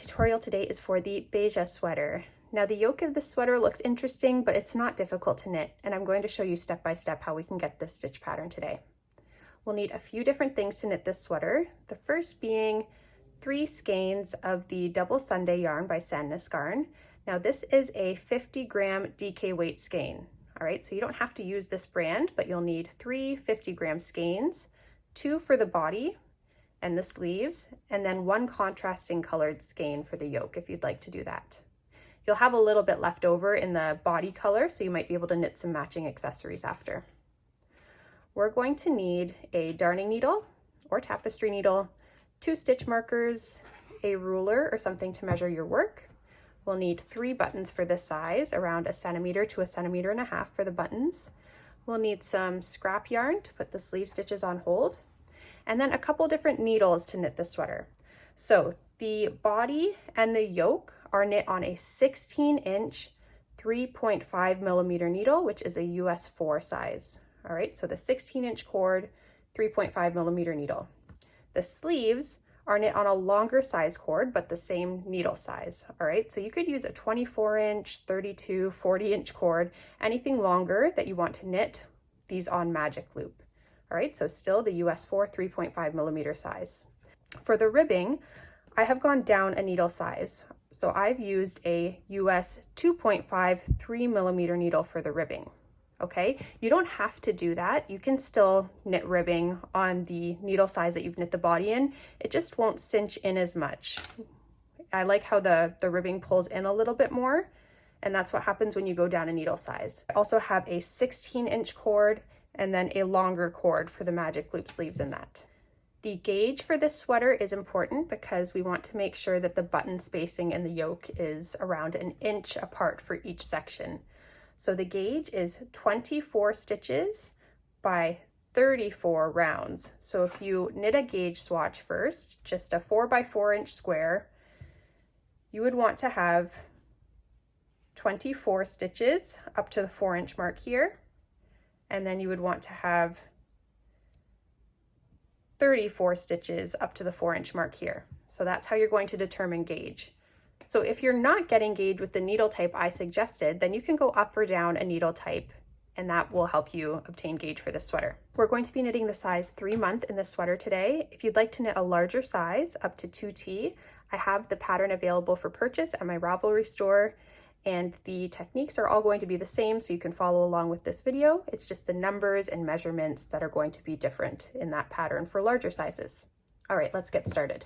tutorial today is for the Beja sweater. Now the yoke of the sweater looks interesting, but it's not difficult to knit, and I'm going to show you step by step how we can get this stitch pattern today. We'll need a few different things to knit this sweater. The first being 3 skeins of the Double Sunday yarn by Sandnes Garn. Now this is a 50-gram DK weight skein. All right, so you don't have to use this brand, but you'll need 3 50-gram skeins, 2 for the body and the sleeves, and then 1 contrasting colored skein for the yoke if you'd like to do that. You'll have a little bit left over in the body color, so you might be able to knit some matching accessories after. We're going to need a darning needle or tapestry needle, 2 stitch markers, a ruler or something to measure your work. We'll need 3 buttons for this size, around 1 centimeter to 1.5 centimeters for the buttons. We'll need some scrap yarn to put the sleeve stitches on hold, and then a couple different needles to knit the sweater. So the body and the yoke are knit on a 16-inch 3.5 millimeter needle, which is a US 4 size. All right, so the 16-inch cord, 3.5 millimeter needle. The sleeves are knit on a longer size cord, but the same needle size. All right, so you could use a 24-inch, 32, 40-inch cord, anything longer that you want to knit these on magic loop. All right, so still the US 4 3.5 millimeter size. For the ribbing, I have gone down a needle size. So I've used a US 2.5 3 millimeter needle for the ribbing. Okay, you don't have to do that. You can still knit ribbing on the needle size that you've knit the body in. It just won't cinch in as much. I like how the ribbing pulls in a little bit more, and that's what happens when you go down a needle size. I also have a 16-inch cord and then a longer cord for the magic loop sleeves in that. The gauge for this sweater is important because we want to make sure that the button spacing in the yoke is around 1 inch apart for each section. So the gauge is 24 stitches by 34 rounds. So if you knit a gauge swatch first, just a 4 by 4 inch square, you would want to have 24 stitches up to the 4-inch mark here. And then you would want to have 34 stitches up to the 4-inch mark here. So that's how you're going to determine gauge. So if you're not getting gauge with the needle type I suggested, then you can go up or down a needle type, and that will help you obtain gauge for this sweater. We're going to be knitting the size 3 month in this sweater today. If you'd like to knit a larger size, up to 2T, I have the pattern available for purchase at my Ravelry store. And the techniques are all going to be the same, so you can follow along with this video. It's just the numbers and measurements that are going to be different in that pattern for larger sizes. All right, let's get started.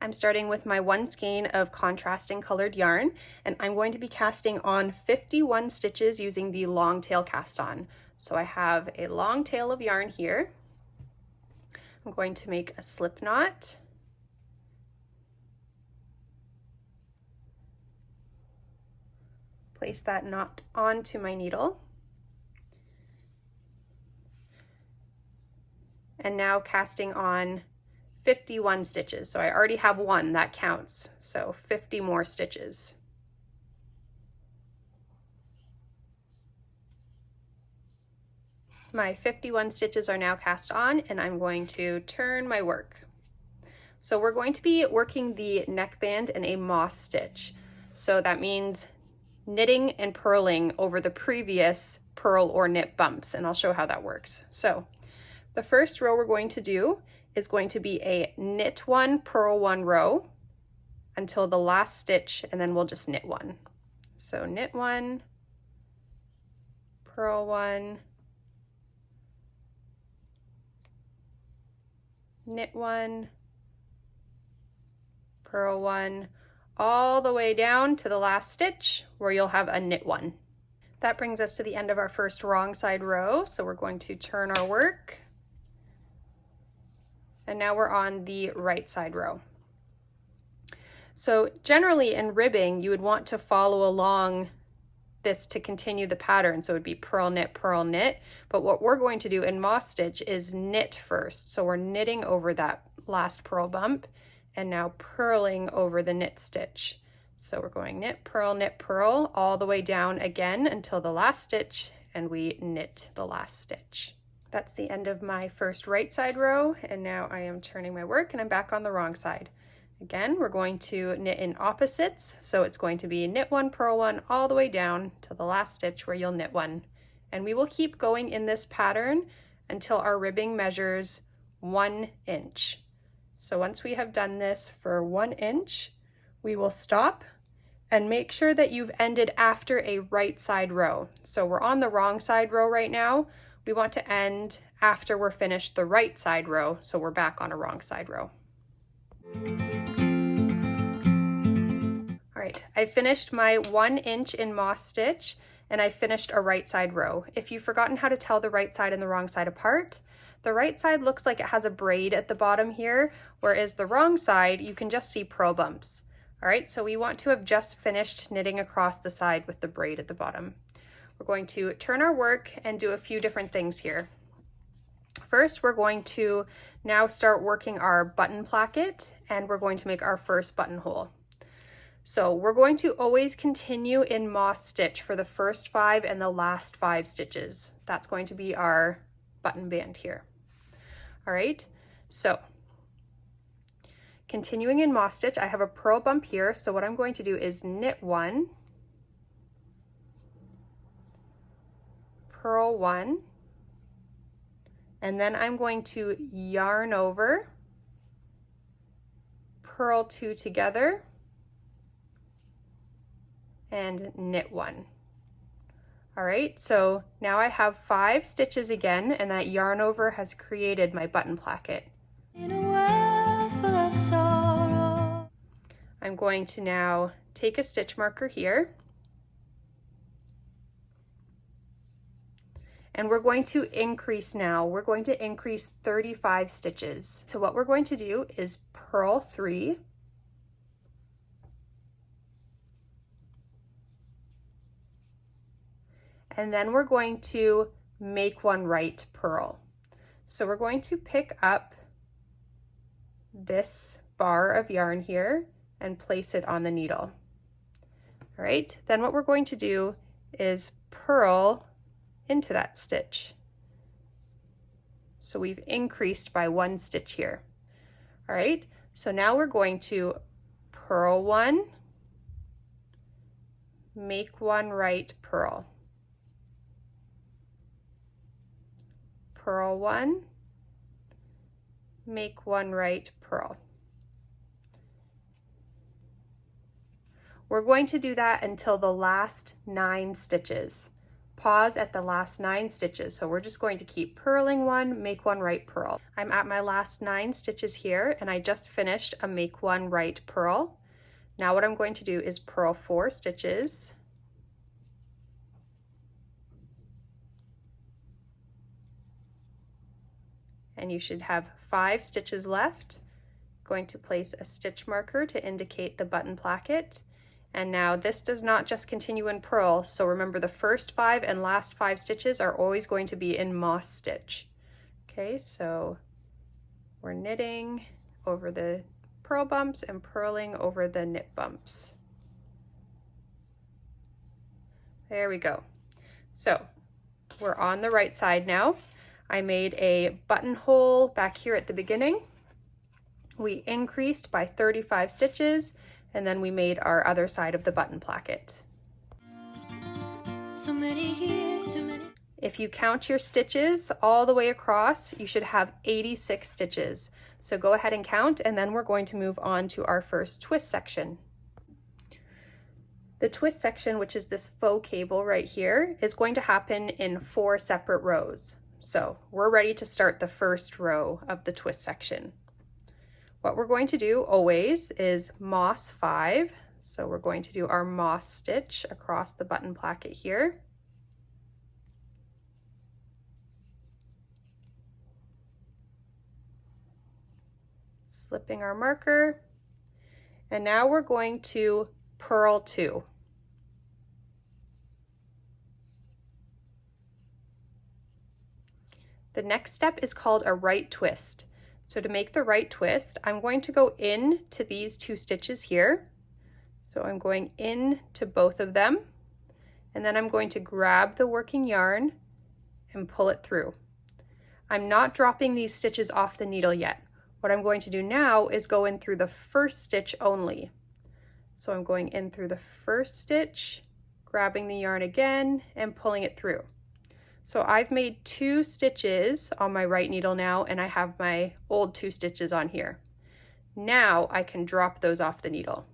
I'm starting with my 1 skein of contrasting colored yarn, and I'm going to be casting on 51 stitches using the long tail cast on. So I have a long tail of yarn here. I'm going to make a slip knot. Place that knot onto my needle. And now casting on 51 stitches. So I already have 1, that counts. So 50 more stitches. My 51 stitches are now cast on, and I'm going to turn my work. So we're going to be working the neckband in a moss stitch. So that means knitting and purling over the previous purl or knit bumps, and I'll show how that works. So the first row we're going to do is going to be a knit 1, purl 1 row until the last stitch, and then we'll just knit 1. So knit 1, purl 1, knit 1, purl 1, all the way down to the last stitch where you'll have a knit 1. That brings us to the end of our first wrong side row, so we're going to turn our work. And now we're on the right side row. So generally in ribbing, you would want to follow along this to continue the pattern. So it would be purl, knit, but what we're going to do in moss stitch is knit first. So we're knitting over that last purl bump, and now purling over the knit stitch. So we're going knit, purl, all the way down again until the last stitch, and we knit the last stitch. That's the end of my first right side row, and now I am turning my work and I'm back on the wrong side. Again, we're going to knit in opposites, so it's going to be knit one, purl one, all the way down to the last stitch where you'll knit one. And we will keep going in this pattern until our ribbing measures 1 inch. So once we have done this for 1 inch, we will stop and make sure that you've ended after a right side row. So we're on the wrong side row right now. We want to end after we're finished the right side row, so we're back on a wrong side row. All right, I finished my 1 inch in moss stitch, and I finished a right side row. If you've forgotten how to tell the right side and the wrong side apart, the right side looks like it has a braid at the bottom here, whereas the wrong side, you can just see purl bumps. All right, so we want to have just finished knitting across the side with the braid at the bottom. We're going to turn our work and do a few different things here. First, we're going to now start working our button placket, and we're going to make our first buttonhole. So we're going to always continue in moss stitch for the first 5 and the last 5 stitches. That's going to be our button band here. All right, so continuing in moss stitch, I have a purl bump here. So what I'm going to do is knit 1, purl 1, and then I'm going to yarn over, purl 2 together, and knit 1. All right, so now I have 5 stitches again, and that yarn over has created my button placket. In a world full of sorrow. I'm going to now take a stitch marker here, and we're going to increase now. We're going to increase 35 stitches. So what we're going to do is purl 3, and then we're going to make 1 right purl. So we're going to pick up this bar of yarn here and place it on the needle. All right, then what we're going to do is purl into that stitch. So we've increased by 1 stitch here. All right, so now we're going to purl 1, make 1 right purl, purl 1, make 1 right purl. We're going to do that until the last 9 stitches. Pause at the last 9 stitches. So we're just going to keep purling 1, make 1 right purl. I'm at my last 9 stitches here, and I just finished a make 1 right purl. Now what I'm going to do is purl 4 stitches, and you should have 5 stitches left. Going to place a stitch marker to indicate the button placket. And now this does not just continue in purl, so remember the first 5 and last 5 stitches are always going to be in moss stitch. Okay, so we're knitting over the purl bumps and purling over the knit bumps. There we go. So we're on the right side now. I made a buttonhole back here at the beginning. We increased by 35 stitches, and then we made our other side of the button placket. So many years, too many. If you count your stitches all the way across, you should have 86 stitches. So go ahead and count, and then we're going to move on to our first twist section. The twist section, which is this faux cable right here, is going to happen in 4 separate rows. So we're ready to start the first row of the twist section. What we're going to do always is moss 5. So we're going to do our moss stitch across the button placket here. Slipping our marker. And now we're going to purl 2. The next step is called a right twist. So to make the right twist, I'm going to go in to these 2 stitches here. So I'm going in to both of them, and then I'm going to grab the working yarn and pull it through. I'm not dropping these stitches off the needle yet. What I'm going to do now is go in through the first stitch only. So I'm going in through the first stitch, grabbing the yarn again and pulling it through. So I've made 2 stitches on my right needle now, and I have my old 2 stitches on here. Now I can drop those off the needle.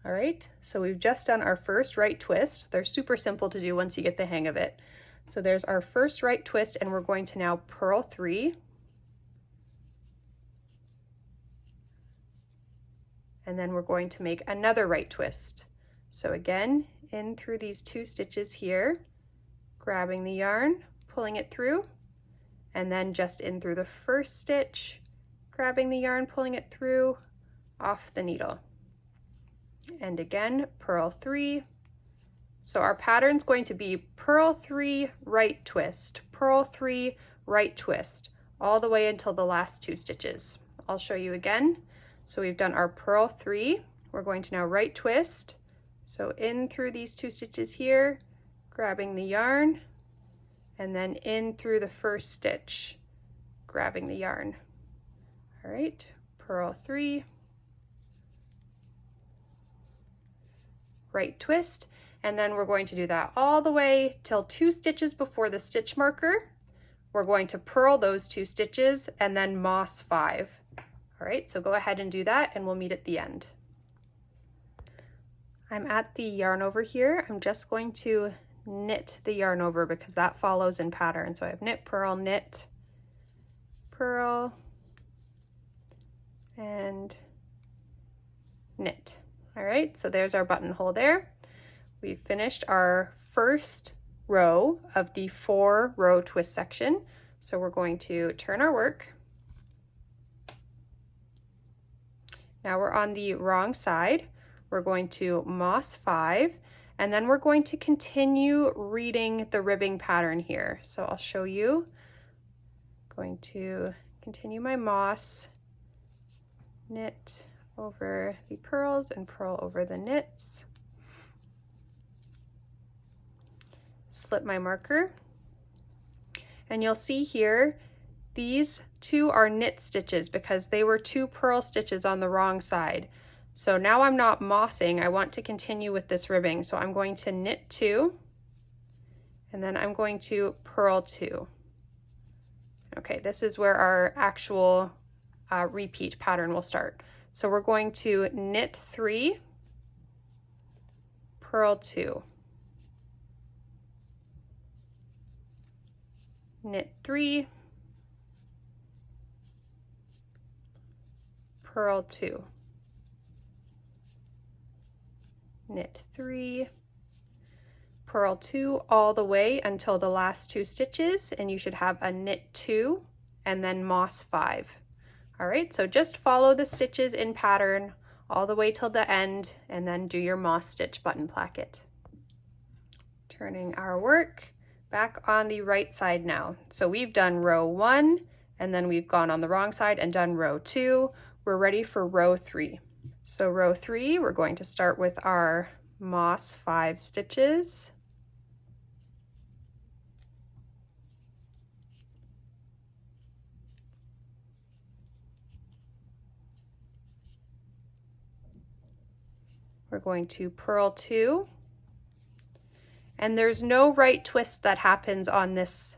All right, so we've just done our first right twist. They're super simple to do once you get the hang of it. So there's our first right twist, and we're going to now purl 3. And then we're going to make another right twist. So again, in through these 2 stitches here, grabbing the yarn, pulling it through, and then just in through the first stitch, grabbing the yarn, pulling it through, off the needle. And again, purl 3. So our pattern's going to be purl 3, right twist, purl 3, right twist, all the way until the last 2 stitches. I'll show you again. So we've done our purl 3. We're going to now right twist. So in through these 2 stitches here, grabbing the yarn, and then in through the first stitch, grabbing the yarn. All right, purl 3, right twist, and then we're going to do that all the way till 2 stitches before the stitch marker. We're going to purl those 2 stitches and then moss 5. All right, so go ahead and do that and we'll meet at the end. I'm at the yarn over here. I'm just going to knit the yarn over because that follows in pattern. So I have knit, purl, and knit. All right, so there's our buttonhole there. We've finished our first row of the 4-row twist section. So we're going to turn our work. Now we're on the wrong side. We're going to moss 5, and then we're going to continue reading the ribbing pattern here. So I'll show you. I'm going to continue my moss, knit over the purls and purl over the knits. Slip my marker, and you'll see here these 2 are knit stitches because they were 2 purl stitches on the wrong side. So now I'm not mossing, I want to continue with this ribbing. So I'm going to knit 2, and then I'm going to purl 2. Okay, this is where our actual repeat pattern will start. So we're going to knit 3, purl 2, knit 3, purl 2, knit 3, purl 2 all the way until the last 2 stitches, and you should have a knit 2 and then moss 5. All right, so just follow the stitches in pattern all the way till the end, and then do your moss stitch button placket. Turning our work back on the right side now. So we've done row 1, and then we've gone on the wrong side and done row 2. We're ready for row 3. So row 3, we're going to start with our moss 5 stitches. We're going to purl 2, and there's no right twist that happens on this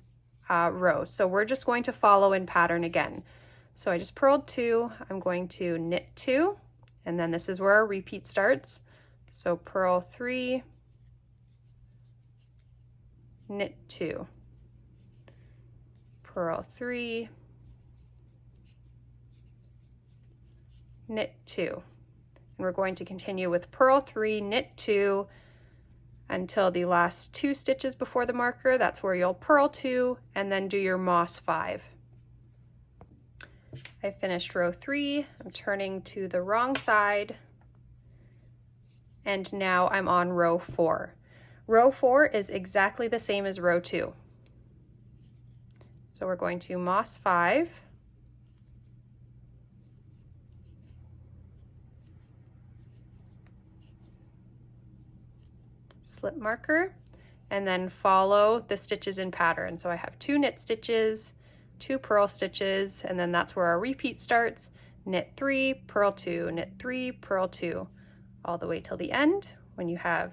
row, so we're just going to follow in pattern again. So I just purled 2, I'm going to knit 2, and then this is where our repeat starts. So purl 3, knit 2, purl 3, knit 2. And we're going to continue with purl 3, knit 2 until the last 2 stitches before the marker. That's where you'll purl 2 and then do your moss 5. I finished row 3. I'm turning to the wrong side, and now I'm on row 4. Row 4 is exactly the same as row 2. So we're going to moss 5, slip marker, and then follow the stitches in pattern. So I have 2 knit stitches, 2 purl stitches, and then that's where our repeat starts. Knit 3, purl 2, knit 3, purl 2, all the way till the end when you have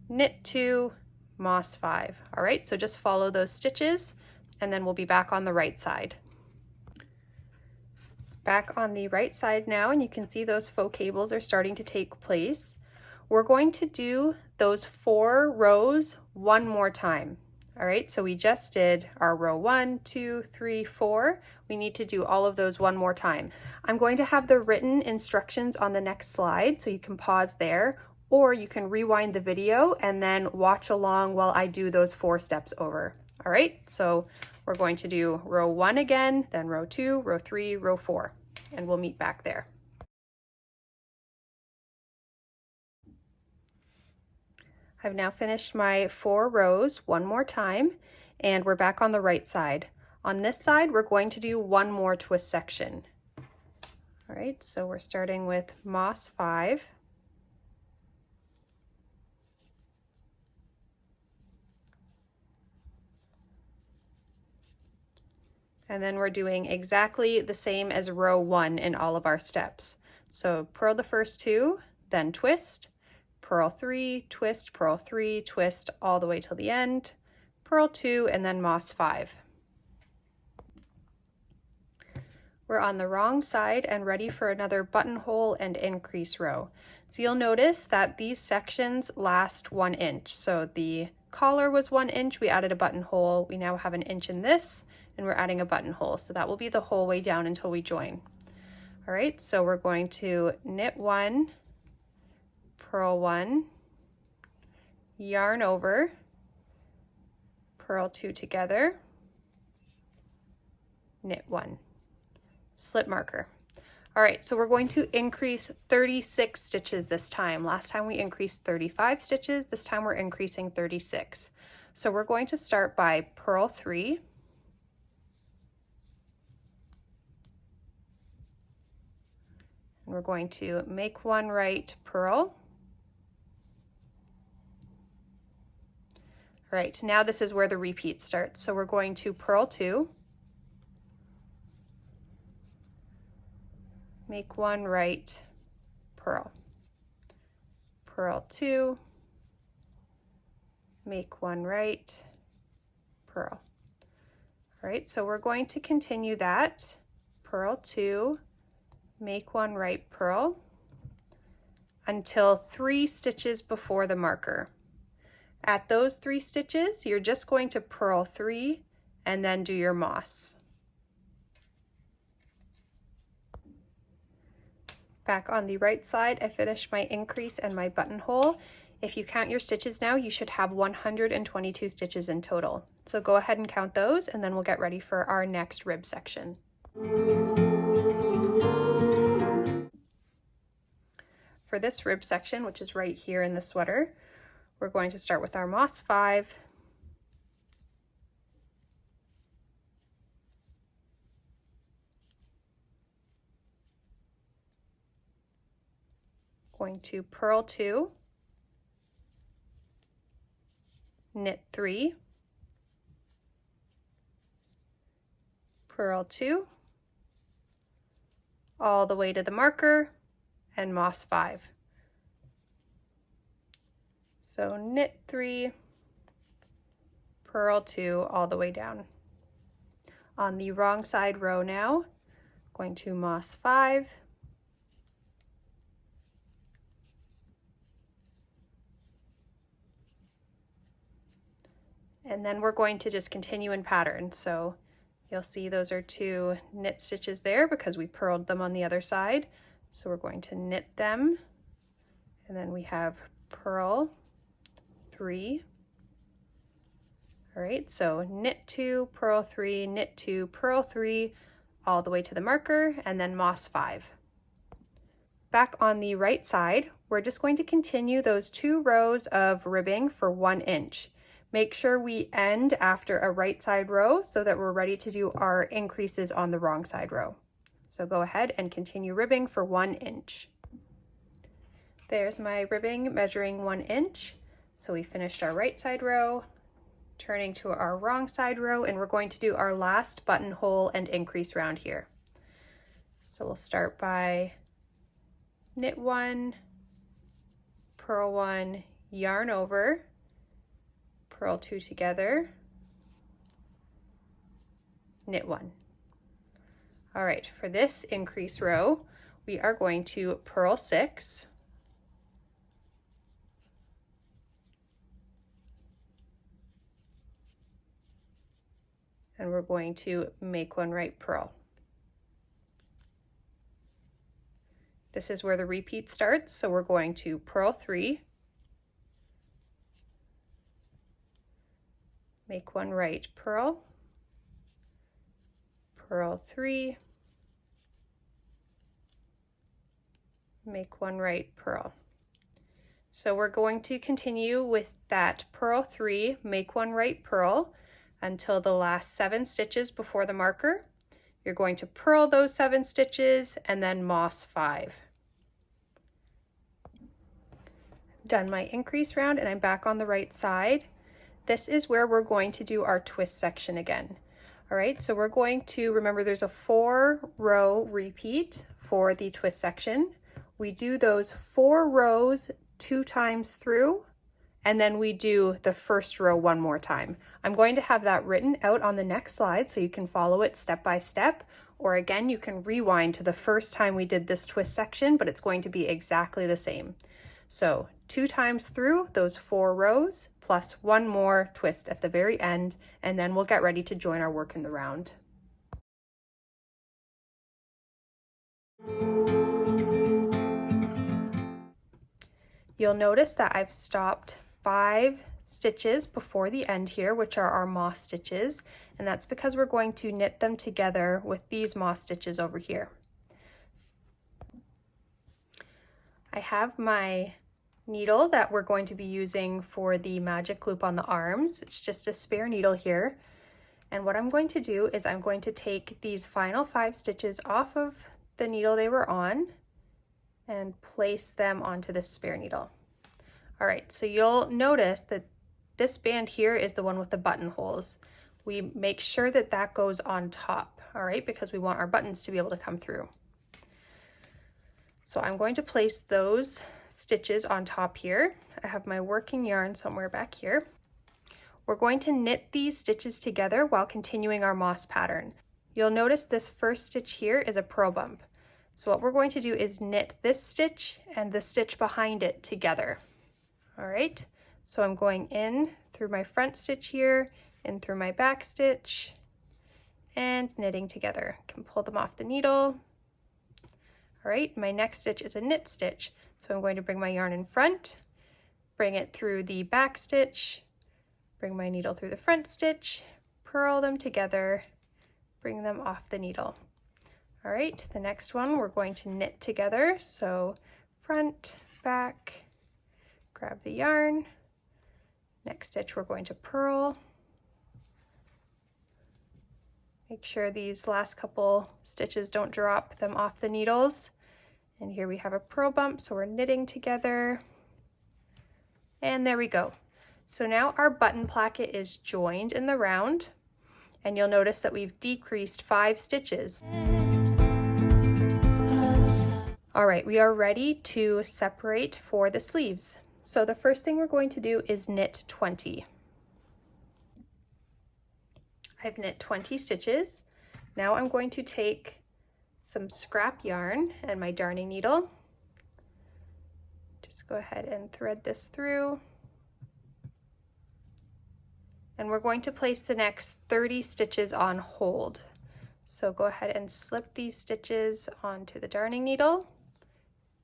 knit 2, moss 5. All right, so just follow those stitches and then we'll be back on the right side. Back on the right side now, and you can see those faux cables are starting to take place. We're going to do those 4 rows one more time. All right, so we just did our row 1, 2, 3, 4. We need to do all of those one more time. I'm going to have the written instructions on the next slide, so you can pause there, or you can rewind the video and then watch along while I do those 4 steps over. All right, so we're going to do row 1 again, then row 2, row 3, row 4, and we'll meet back there. I've now finished my 4 rows one more time, and we're back on the right side. On this side, we're going to do one more twist section. All right, so we're starting with moss 5. And then we're doing exactly the same as row 1 in all of our steps. So purl the first 2, then twist, purl 3, twist, purl 3, twist, all the way till the end, purl 2, and then moss 5. We're on the wrong side and ready for another buttonhole and increase row. So you'll notice that these sections last 1 inch. So the collar was 1 inch, we added a buttonhole, we now have an inch in this, and we're adding a buttonhole. So that will be the whole way down until we join. All right, so we're going to knit 1, purl 1, yarn over, purl 2 together, knit 1, slip marker. All right, so we're going to increase 36 stitches this time. Last time we increased 35 stitches, this time we're increasing 36. So we're going to start by purl 3, and we're going to make 1 right, purl. All right, now this is where the repeat starts. So we're going to purl 2, make 1 right, purl, purl 2, make 1 right, purl. All right, so we're going to continue that, purl 2, make 1 right, purl, until 3 stitches before the marker. At those 3 stitches, you're just going to purl 3 and then do your moss. Back on the right side, I finished my increase and my buttonhole. If you count your stitches now, you should have 122 stitches in total. So go ahead and count those, and then we'll get ready for our next rib section. For this rib section, which is right here in the sweater, we're going to start with our moss 5, going to purl 2, knit 3, purl 2, all the way to the marker, and moss 5. So knit 3, purl 2, all the way down. On the wrong side row now, going to moss 5, and then we're going to just continue in pattern. So you'll see those are 2 knit stitches there because we purled them on the other side. So we're going to knit them, and then we have purl 3. All right, so knit 2, purl 3, knit 2, purl 3, all the way to the marker, and then moss 5. Back on the right side, we're just going to continue those 2 rows of ribbing for 1 inch. Make sure we end after a right side row so that we're ready to do our increases on the wrong side row. So go ahead and continue ribbing for 1 inch. There's my ribbing measuring 1 inch. So we finished our right side row, turning to our wrong side row, and we're going to do our last buttonhole and increase round here. So we'll start by knit 1, purl 1, yarn over, purl 2 together, knit 1. All right, for this increase row, we are going to purl 6, and we're going to make 1 right purl. This is where the repeat starts, so we're going to purl 3, make 1 right purl, purl 3, make 1 right purl. So we're going to continue with that purl 3, make 1 right purl until the last 7 stitches before the marker. You're going to purl those 7 stitches and then moss 5. Done my increase round and I'm back on the right side. This is where we're going to do our twist section again. All right, so we're going to, remember there's a 4-row repeat for the twist section. We do those 4 rows 2 times through, and then we do the first row 1 more time. I'm going to have that written out on the next slide so you can follow it step by step, or again, you can rewind to the first time we did this twist section, but it's going to be exactly the same. So 2 times through those 4 rows, plus 1 more twist at the very end, and then we'll get ready to join our work in the round. You'll notice that I've stopped 5 stitches before the end here, which are our moss stitches, and that's because we're going to knit them together with these moss stitches over here. I have my needle that we're going to be using for the magic loop on the arms. It's just a spare needle here. And what I'm going to do is I'm going to take these final 5 stitches off of the needle they were on and place them onto this spare needle. All right, so you'll notice that this band here is the one with the buttonholes. We make sure that that goes on top, all right, because we want our buttons to be able to come through. So I'm going to place those stitches on top here. I have my working yarn somewhere back here. We're going to knit these stitches together while continuing our moss pattern. You'll notice this first stitch here is a purl bump. So what we're going to do is knit this stitch and the stitch behind it together. All right, so I'm going in through my front stitch here, in through my back stitch, and knitting together. I can pull them off the needle. All right, my next stitch is a knit stitch. So I'm going to bring my yarn in front, bring it through the back stitch, bring my needle through the front stitch, purl them together, bring them off the needle. All right, the next one we're going to knit together. So front, back, grab the yarn. Next stitch we're going to purl. Make sure these last couple stitches don't drop them off the needles. And here we have a purl bump, so we're knitting together. And there we go. So now our button placket is joined in the round, and you'll notice that we've decreased 5 stitches. All right, we are ready to separate for the sleeves. So the first thing we're going to do is knit 20. I've knit 20 stitches. Now I'm going to take some scrap yarn and my darning needle. Just go ahead and thread this through. And we're going to place the next 30 stitches on hold. So go ahead and slip these stitches onto the darning needle.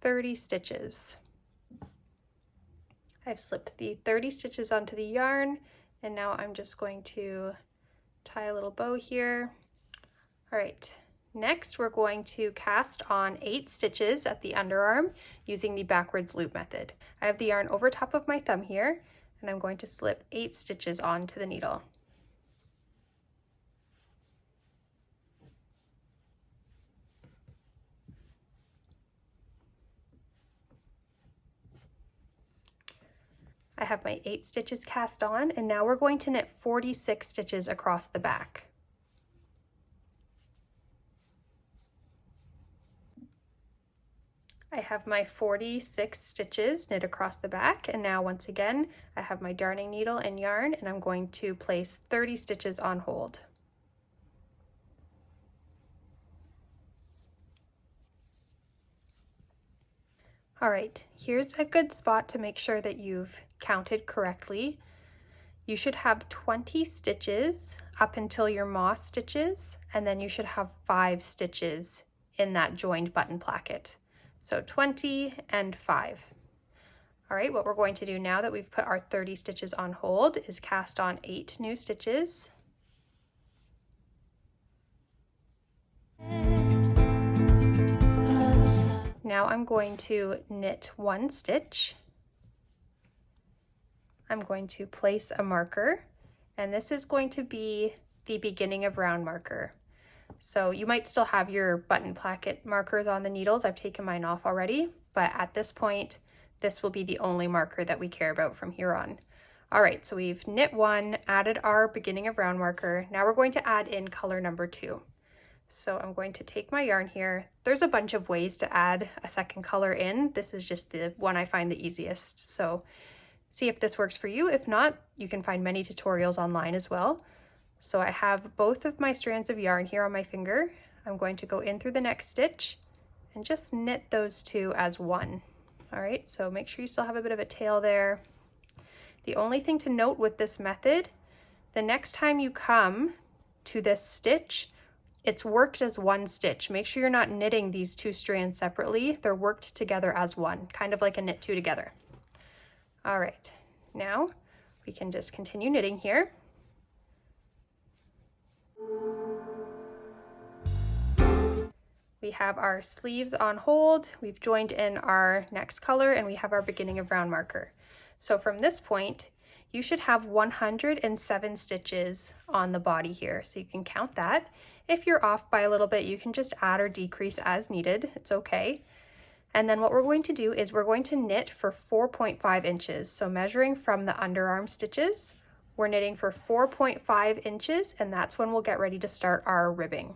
30 stitches. I've slipped the 30 stitches onto the yarn, and now I'm just going to tie a little bow here. All right, next we're going to cast on 8 stitches at the underarm using the backwards loop method. I have the yarn over top of my thumb here, and I'm going to slip 8 stitches onto the needle. I have my 8 stitches cast on, and now we're going to knit 46 stitches across the back. I have my 46 stitches knit across the back, and now once again I have my darning needle and yarn, and I'm going to place 30 stitches on hold. All right, here's a good spot to make sure that you've counted correctly. You should have 20 stitches up until your moss stitches, and then you should have 5 stitches in that joined button placket. So 20 and 5. All right, what we're going to do now that we've put our 30 stitches on hold is cast on 8 new stitches. Now I'm going to knit 1 stitch. I'm going to place a marker, and this is going to be the beginning of round marker. So you might still have your button placket markers on the needles. I've taken mine off already, but at this point, this will be the only marker that we care about from here on. All right, so we've knit 1, added our beginning of round marker. Now we're going to add in color number 2. So I'm going to take my yarn here. There's a bunch of ways to add a second color in. This is just the one I find the easiest. So see if this works for you. If not, you can find many tutorials online as well. So I have both of my strands of yarn here on my finger. I'm going to go in through the next stitch and just knit those 2 as one. All right, so make sure you still have a bit of a tail there. The only thing to note with this method, the next time you come to this stitch, it's worked as one stitch. Make sure you're not knitting these 2 strands separately. They're worked together as one, kind of like a knit 2 together. All right, now we can just continue knitting here. We have our sleeves on hold, we've joined in our next color, and we have our beginning of round marker. So from this point, you should have 107 stitches on the body here, so you can count that. If you're off by a little bit, you can just add or decrease as needed, it's okay. And then what we're going to do is we're going to knit for 4.5 inches. So measuring from the underarm stitches, we're knitting for 4.5 inches, and that's when we'll get ready to start our ribbing.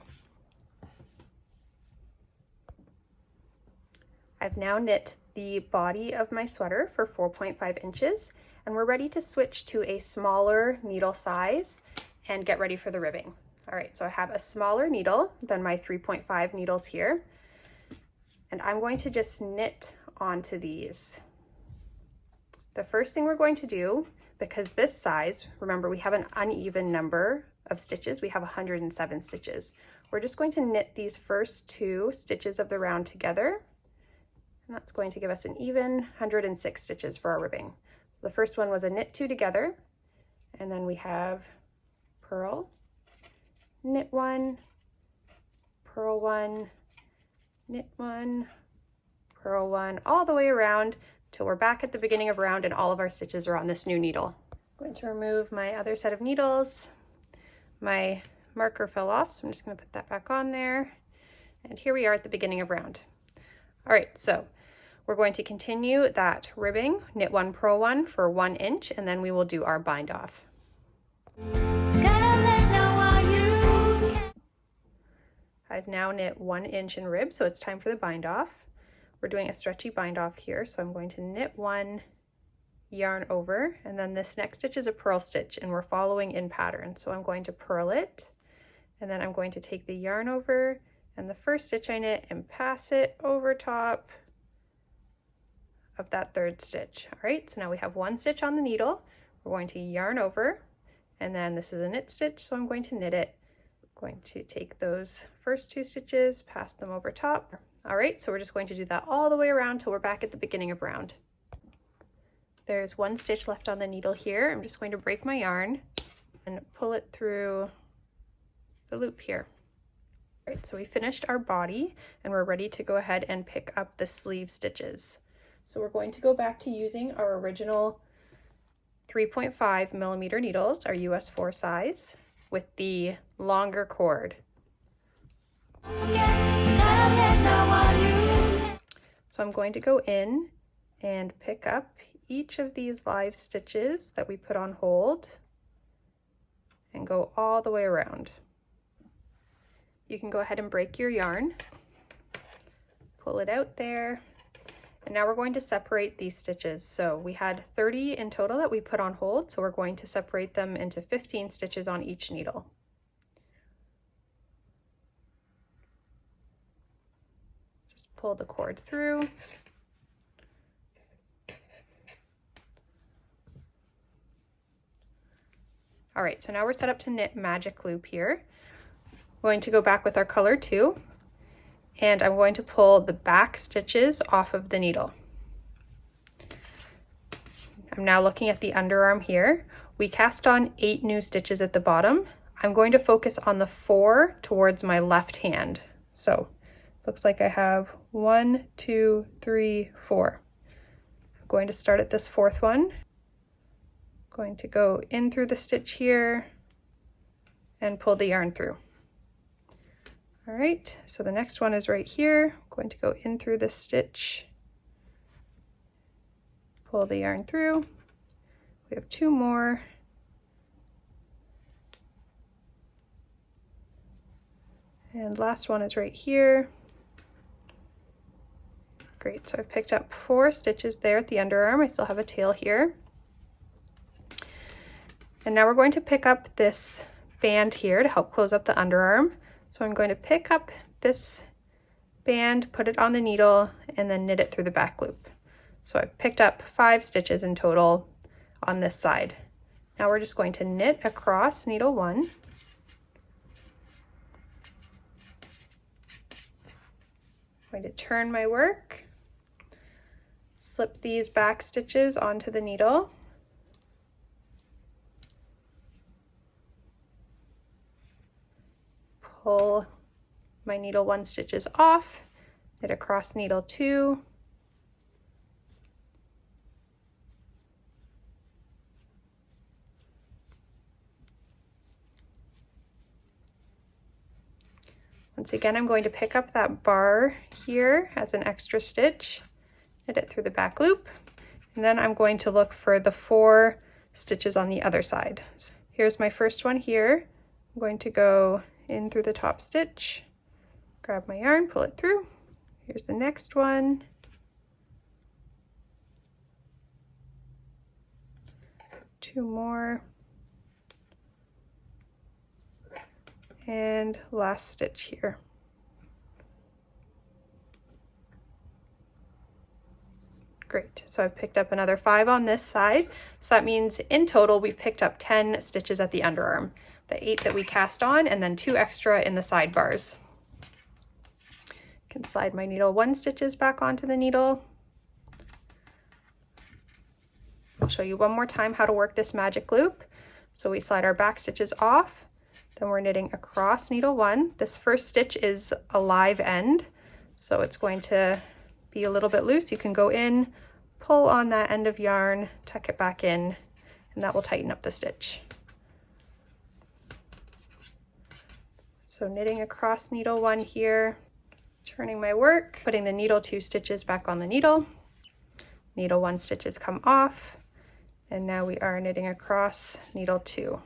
I've now knit the body of my sweater for 4.5 inches, and we're ready to switch to a smaller needle size and get ready for the ribbing. All right, so I have a smaller needle than my 3.5 needles here, and I'm going to just knit onto these. The first thing we're going to do, because this size, remember we have an uneven number of stitches, we have 107 stitches. We're just going to knit these first 2 stitches of the round together, and that's going to give us an even 106 stitches for our ribbing. So the first one was a knit 2 together, and then we have purl, knit 1, purl 1, knit 1, purl 1, all the way around till we're back at the beginning of round and all of our stitches are on this new needle. I'm going to remove my other set of needles. My marker fell off, so I'm just going to put that back on there. And here we are at the beginning of round. All right, so we're going to continue that ribbing, knit 1, purl 1 for 1 inch, and then we will do our bind off. I've now knit 1 inch in rib, so it's time for the bind off. We're doing a stretchy bind off here, so I'm going to knit 1, yarn over, and then this next stitch is a purl stitch, and we're following in pattern. So I'm going to purl it, and then I'm going to take the yarn over, and the first stitch I knit and pass it over top of that 3rd stitch. All right, so now we have 1 stitch on the needle. We're going to yarn over, and then this is a knit stitch, so I'm going to knit it. I'm going to take those first 2 stitches, pass them over top. All right, so we're just going to do that all the way around till we're back at the beginning of round. There's 1 stitch left on the needle here. I'm just going to break my yarn and pull it through the loop here. All right, so we finished our body and we're ready to go ahead and pick up the sleeve stitches. So we're going to go back to using our original 3.5 millimeter needles, our US 4 size, with the longer cord. So I'm going to go in and pick up each of these live stitches that we put on hold and go all the way around. You can go ahead and break your yarn, pull it out there, and now we're going to separate these stitches. So we had 30 in total that we put on hold, so we're going to separate them into 15 stitches on each needle. Just pull the cord through. All right, so now we're set up to knit magic loop here. I'm going to go back with our color 2, and I'm going to pull the back stitches off of the needle. I'm now looking at the underarm here. We cast on 8 new stitches at the bottom. I'm going to focus on the 4 towards my left hand. So looks like I have 1, 2, 3, 4. I'm going to start at this 4th one. Going to go in through the stitch here and pull the yarn through. All right, so the next one is right here. I'm going to go in through the stitch, pull the yarn through. We have 2 more. And last one is right here. Great, so I've picked up 4 stitches there at the underarm. I still have a tail here. And now we're going to pick up this band here to help close up the underarm. So I'm going to pick up this band, put it on the needle, and then knit it through the back loop. So I've picked up 5 stitches in total on this side. Now we're just going to knit across needle 1. I'm going to turn my work, slip these back stitches onto the needle, pull my needle 1 stitches off, knit across needle 2, once again I'm going to pick up that bar here as an extra stitch, knit it through the back loop, and then I'm going to look for the 4 stitches on the other side. So here's my first one here. I'm going to go in through the top stitch, grab my yarn, pull it through. Here's the next one. 2 more. And last stitch here. Great, so I've picked up another 5 on this side. So that means in total we've picked up 10 stitches at the underarm. The 8 that we cast on, and then 2 extra in the sidebars. I can slide my needle 1 stitches back onto the needle. I'll show you one more time how to work this magic loop. So we slide our back stitches off, then we're knitting across needle 1. This first stitch is a live end, so it's going to be a little bit loose. You can go in, pull on that end of yarn, tuck it back in, and that will tighten up the stitch. So knitting across needle 1 here, turning my work, putting the needle 2 stitches back on the needle, needle 1 stitches come off, and now we are knitting across needle 2.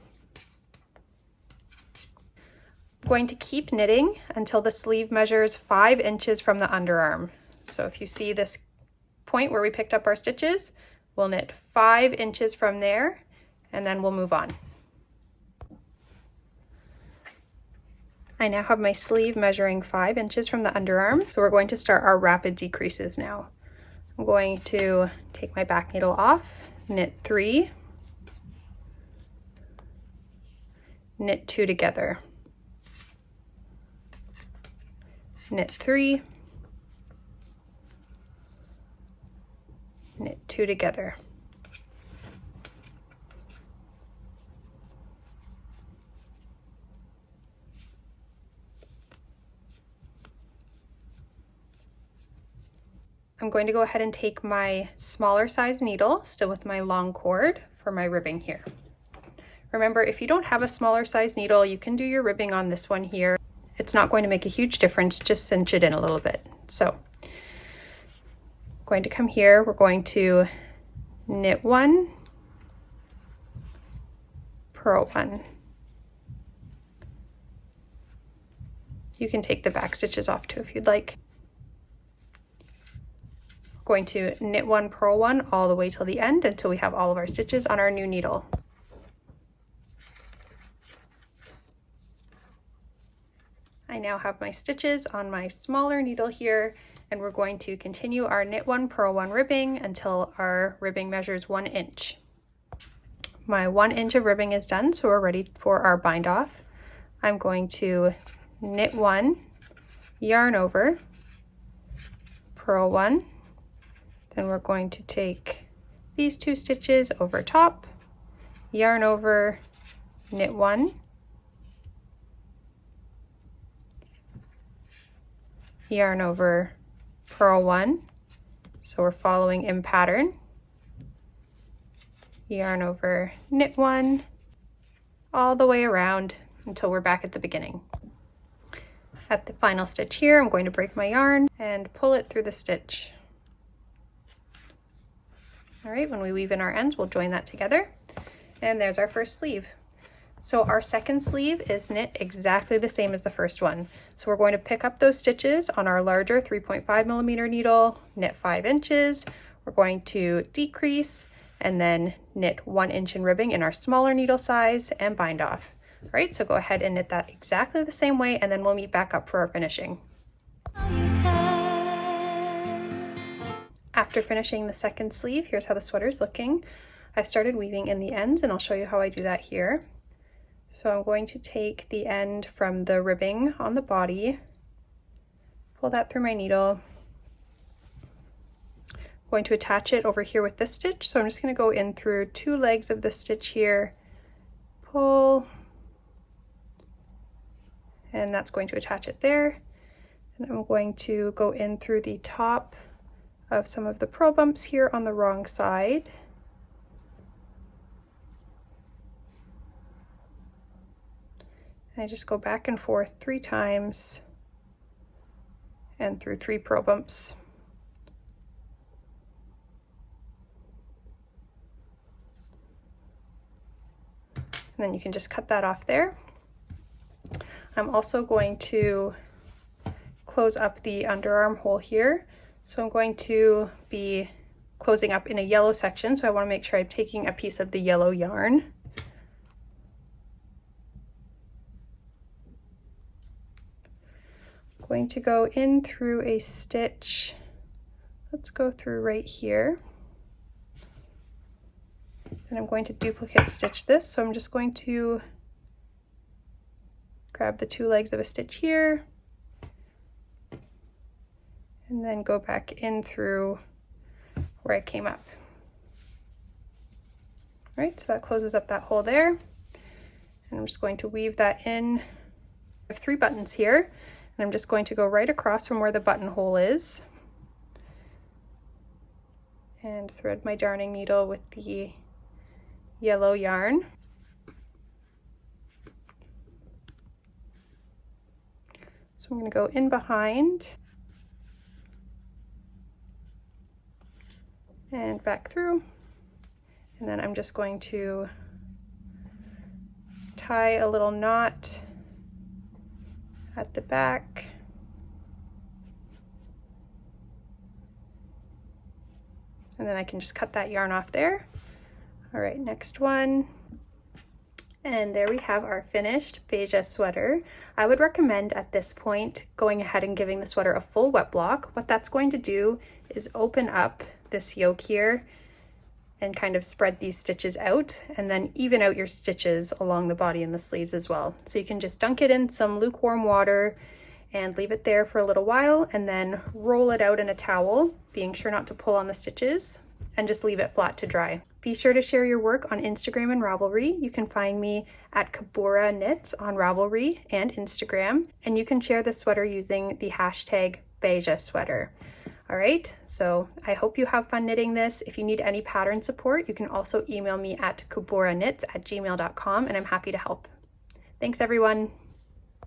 I'm going to keep knitting until the sleeve measures 5 inches from the underarm. So if you see this point where we picked up our stitches, we'll knit 5 inches from there, and then we'll move on. I now have my sleeve measuring 5 inches from the underarm, so we're going to start our rapid decreases now. I'm going to take my back needle off, knit 3, knit 2 together, knit 3, knit 2 together. I'm going to go ahead and take my smaller size needle, still with my long cord, for my ribbing here. Remember, if you don't have a smaller size needle, you can do your ribbing on this one here. It's not going to make a huge difference, just cinch it in a little bit. So Going to come here, we're going to knit 1, purl 1. You can take the back stitches off too if you'd like. We're going to knit 1, purl 1 all the way till the end until we have all of our stitches on our new needle. I now have my stitches on my smaller needle here, and we're going to continue our knit 1, purl 1 ribbing until our ribbing measures 1 inch. My 1 inch of ribbing is done, so we're ready for our bind off. I'm going to knit 1, yarn over, purl 1, then we're going to take these 2 stitches over top, yarn over, knit 1, yarn over, purl 1, so we're following in pattern, yarn over, knit 1, all the way around until we're back at the beginning. At the final stitch here, I'm going to break my yarn and pull it through the stitch. All right, when we weave in our ends, we'll join that together. And there's our first sleeve. So our second sleeve is knit exactly the same as the first one. So we're going to pick up those stitches on our larger 3.5mm needle, knit 5 inches. We're going to decrease and then knit 1 inch in ribbing in our smaller needle size and bind off. All right, so go ahead and knit that exactly the same way, and then we'll meet back up for our finishing. After finishing the second sleeve, here's how the sweater's looking. I've started weaving in the ends, and I'll show you how I do that here. So I'm going to take the end from the ribbing on the body, pull that through my needle. I'm going to attach it over here with this stitch, so I'm just going to go in through 2 legs of the stitch here, pull, and that's going to attach it there. And I'm going to go in through the top of some of the purl bumps here on the wrong side. And I just go back and forth 3 times and through 3 purl bumps. And then you can just cut that off there. I'm also going to close up the underarm hole here. So I'm going to be closing up in a yellow section, so I want to make sure I'm taking a piece of the yellow yarn. I'm going to go in through a stitch. Let's go through right here. And I'm going to duplicate stitch this, so I'm just going to grab the 2 legs of a stitch here and then go back in through where I came up. All right, so that closes up that hole there. And I'm just going to weave that in. I have 3 buttons here, and I'm just going to go right across from where the buttonhole is and thread my darning needle with the yellow yarn. So I'm going to go in behind and back through, and then I'm just going to tie a little knot at the back, and then I can just cut that yarn off there. All right, next one. And there we have our finished Beja sweater. I would recommend at this point going ahead and giving the sweater a full wet block. What that's going to do is open up this yoke here and kind of spread these stitches out, and then even out your stitches along the body and the sleeves as well. So you can just dunk it in some lukewarm water and leave it there for a little while, and then roll it out in a towel, being sure not to pull on the stitches, and just leave it flat to dry. Be sure to share your work on Instagram and Ravelry. You can find me at Kabura Knits on Ravelry and Instagram, and you can share the sweater using the hashtag Beja sweater. All right, so I hope you have fun knitting this. If you need any pattern support, you can also email me at kaburaknits@gmail.com, and I'm happy to help. Thanks everyone.